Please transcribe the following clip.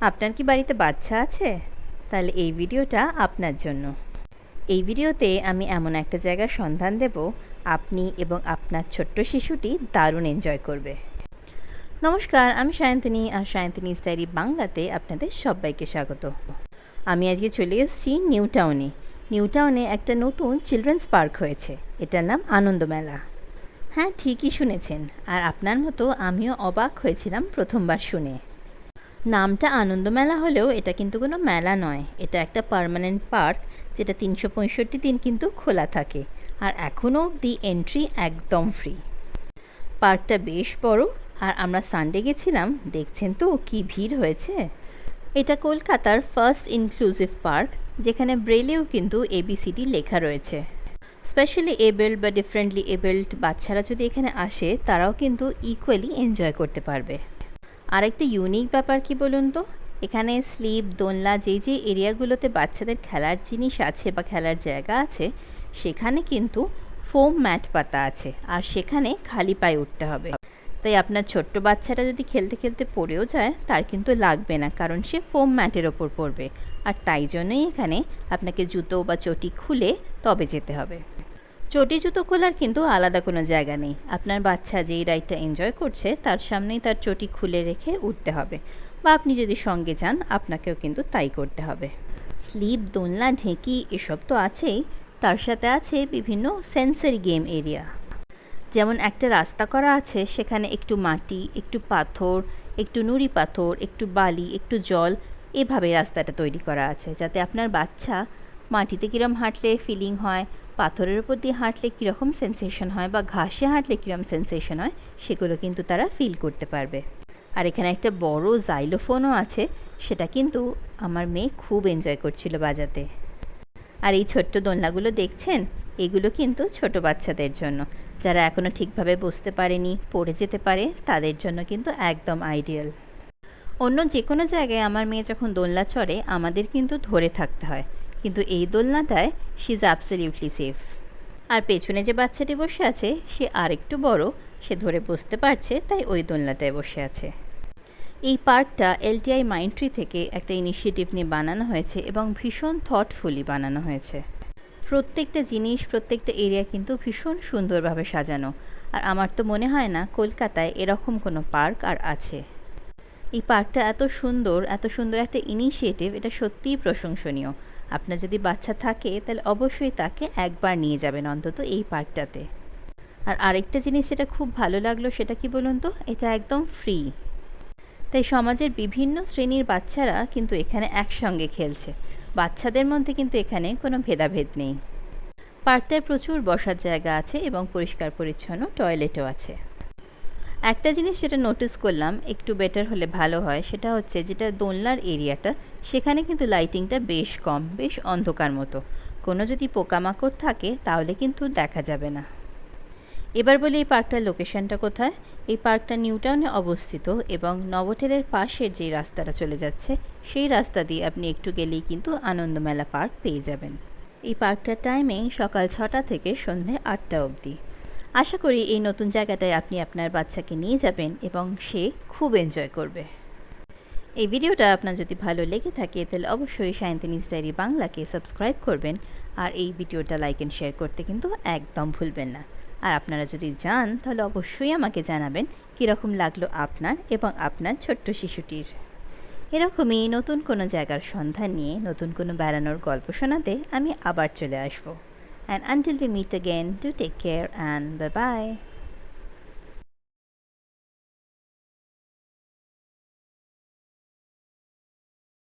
আপনার কি বাড়িতে বাচ্চা আছে? তাহলে এই ভিডিওটা আপনার জন্য। এই ভিডিওতে আমি এমন একটা জায়গার সন্ধান দেব আপনি এবং আপনার ছোট্ট শিশুটি দারুণ এনজয় করবে। নমস্কার, আমি সায়ন্তিনী আর সায়ন্তিনীস ডায়েরি বাংলাতে আপনাদের সবাইকে স্বাগত। আমি আজকে চলে এসেছি নিউ টাউনে একটা নতুন চিলড্রেন্স পার্ক হয়েছে। এটার নাম আনন্দমেলা। হ্যাঁ, ঠিকই শুনেছেন। আর আপনার মতো আমিও অবাক হয়েছিলাম প্রথমবার শুনে। নামটা আনন্দমেলা হলেও এটা কিন্তু কোনো মেলা নয়, এটা একটা পার্মানেন্ট পার্ক, যেটা 365 দিন কিন্তু খোলা থাকে। আর এখনও অবধি এন্ট্রি একদম ফ্রি। পার্কটা বেশ বড়, আর আমরা সানডে গেছিলাম। দেখছেন তো কি ভিড় হয়েছে। এটা কলকাতার ফার্স্ট ইনক্লুসিভ পার্ক, যেখানে ব্রেলেও কিন্তু ABCD লেখা রয়েছে। স্পেশালি এবল্ড বা ডিফারেন্টলি এবল্ড বাচ্চারা যদি এখানে আসে, তারাও কিন্তু ইকুয়ালি এনজয় করতে পারবে। আর একটা ইউনিক ব্যাপার কি বলুন তো, এখানে স্লিপ, দোলনা, যে এরিয়াগুলোতে বাচ্চাদের খেলার জিনিস আছে বা খেলার জায়গা আছে, সেখানে কিন্তু ফোম ম্যাট পাতা আছে, আর সেখানে খালি পায়ে উঠতে হবে। তাই আপনার ছোট্ট বাচ্চাটা যদি খেলতে খেলতে পড়েও যায়, তার কিন্তু লাগবে না, কারণ সে ফোম ম্যাটের ওপর পড়বে। আর তাই জন্যই এখানে আপনাকে জুতো বা চটি খুলে তবে যেতে হবে। চটি জুতো খোলার কিন্তু আলাদা কোনো জায়গা নেই। আপনার বাচ্চা যেই রাইডটা এনজয় করছে, তার সামনেই তার চটি খুলে রেখে উঠতে হবে, বা আপনি যদি সঙ্গে যান, আপনাকেও কিন্তু তাই করতে হবে। স্লিপ, দোলনা, ঢেঁকি এসব তো আছেই, তার সাথে আছে বিভিন্ন সেন্সরি গেম এরিয়া। যেমন একটা রাস্তা করা আছে, সেখানে একটু মাটি, একটু পাথর, একটু নুড়ি পাথর, একটু বালি, একটু জল, এভাবে রাস্তাটা তৈরি করা আছে, যাতে আপনার বাচ্চা মাটিতে কীরকম হাঁটলে ফিলিং হয়, পাথরের উপর দিয়ে হাঁটলে কীরকম সেন্সেশন হয়, বা ঘাসে হাঁটলে কীরকম সেন্সেশন হয়, সেগুলো কিন্তু তারা ফিল করতে পারবে। আর এখানে একটা বড় জাইলোফোনও আছে, সেটা কিন্তু আমার মেয়ে খুব এনজয় করছিল বাজাতে। আর এই ছোট্ট দোলনাগুলো দেখছেন, এগুলো কিন্তু ছোট বাচ্চাদের জন্য, যারা এখনও ঠিকভাবে বসতে পারেনি, পড়ে যেতে পারে, তাদের জন্য কিন্তু একদম আইডিয়াল। অন্য যে কোনো জায়গায় আমার মেয়ে যখন দোলনা চড়ে, আমাদের কিন্তু ধরে থাকতে হয়, কিন্তু এই দোলনাটায় শি ইজ অ্যাবসলিউটলি সেফ। আর পেছনে যে বাচ্চাটি বসে আছে, সে আরেকটু বড়, সে ধরে বসতে পারছে, তাই ওই দোলনাটায় বসে আছে। এই পার্কটা LTI মাইন্ডট্রি থেকে একটা ইনিশিয়েটিভ নিয়ে বানানো হয়েছে, এবং ভীষণ থটফুলি বানানো হয়েছে। প্রত্যেকটা জিনিস, প্রত্যেকটা এরিয়া কিন্তু ভীষণ সুন্দরভাবে সাজানো। আর আমার তো মনে হয় না কলকাতায় এরকম কোনো পার্ক আর আছে। এই পার্কটা এত সুন্দর একটা ইনিশিয়েটিভ, এটা সত্যিই প্রশংসনীয়। আপনার যদি বাচ্চা থাকে, তাহলে অবশ্যই তাকে একবার নিয়ে যাবেন অন্তত এই পার্কটাতে। আর আরেকটা জিনিস যেটা খুব ভালো লাগলো, সেটা কি বলুন তো, এটা একদম ফ্রি। তাই সমাজের বিভিন্ন শ্রেণীর বাচ্চারা কিন্তু এখানে একসঙ্গে খেলছে। বাচ্চাদের মধ্যে কিন্তু এখানে কোনো ভেদাভেদ নেই। পার্কটায় প্রচুর বসার জায়গা আছে, এবং পরিষ্কার পরিচ্ছন্ন টয়লেটও আছে। একটা জিনিস যেটা নোটিস করলাম একটু বেটার হলে ভালো হয়, সেটা হচ্ছে যেটা দোলনার এরিয়াটা, সেখানে কিন্তু লাইটিংটা বেশ কম, বেশ অন্ধকার মতো। কোনো যদি পোকামাকড় থাকে, তাহলে কিন্তু দেখা যাবে না। এবার বলি এই পার্কটার লোকেশনটা কোথায়। এই পার্কটা নিউ টাউনে অবস্থিত, এবং নভোটেলের পাশের যে রাস্তাটা চলে যাচ্ছে, সেই রাস্তা দিয়ে আপনি একটু গেলেই কিন্তু আনন্দমেলা পার্ক পেয়ে যাবেন। এই পার্কটার টাইমিং সকাল 6টা থেকে সন্ধে 8টা অবধি। আশা করি এই নতুন জায়গাটায় আপনি আপনার বাচ্চাকে নিয়ে যাবেন, এবং সে খুব এনজয় করবে। এই ভিডিওটা আপনার যদি ভালো লেগে থাকে, তাহলে অবশ্যই সায়ন্তিনীস ডায়েরি বাংলাকে সাবস্ক্রাইব করবেন, আর এই ভিডিওটা লাইক অ্যান্ড শেয়ার করতে কিন্তু একদম ভুলবেন না। আর আপনারা যদি যান, তাহলে অবশ্যই আমাকে জানাবেন কীরকম লাগলো আপনার এবং আপনার ছোট্ট শিশুটির। এরকমই নতুন কোনো জায়গার সন্ধান নিয়ে, নতুন কোনো বেড়ানোর গল্প শোনাতে আমি আবার চলে আসবো। And until we meet again, do take care and bye-bye.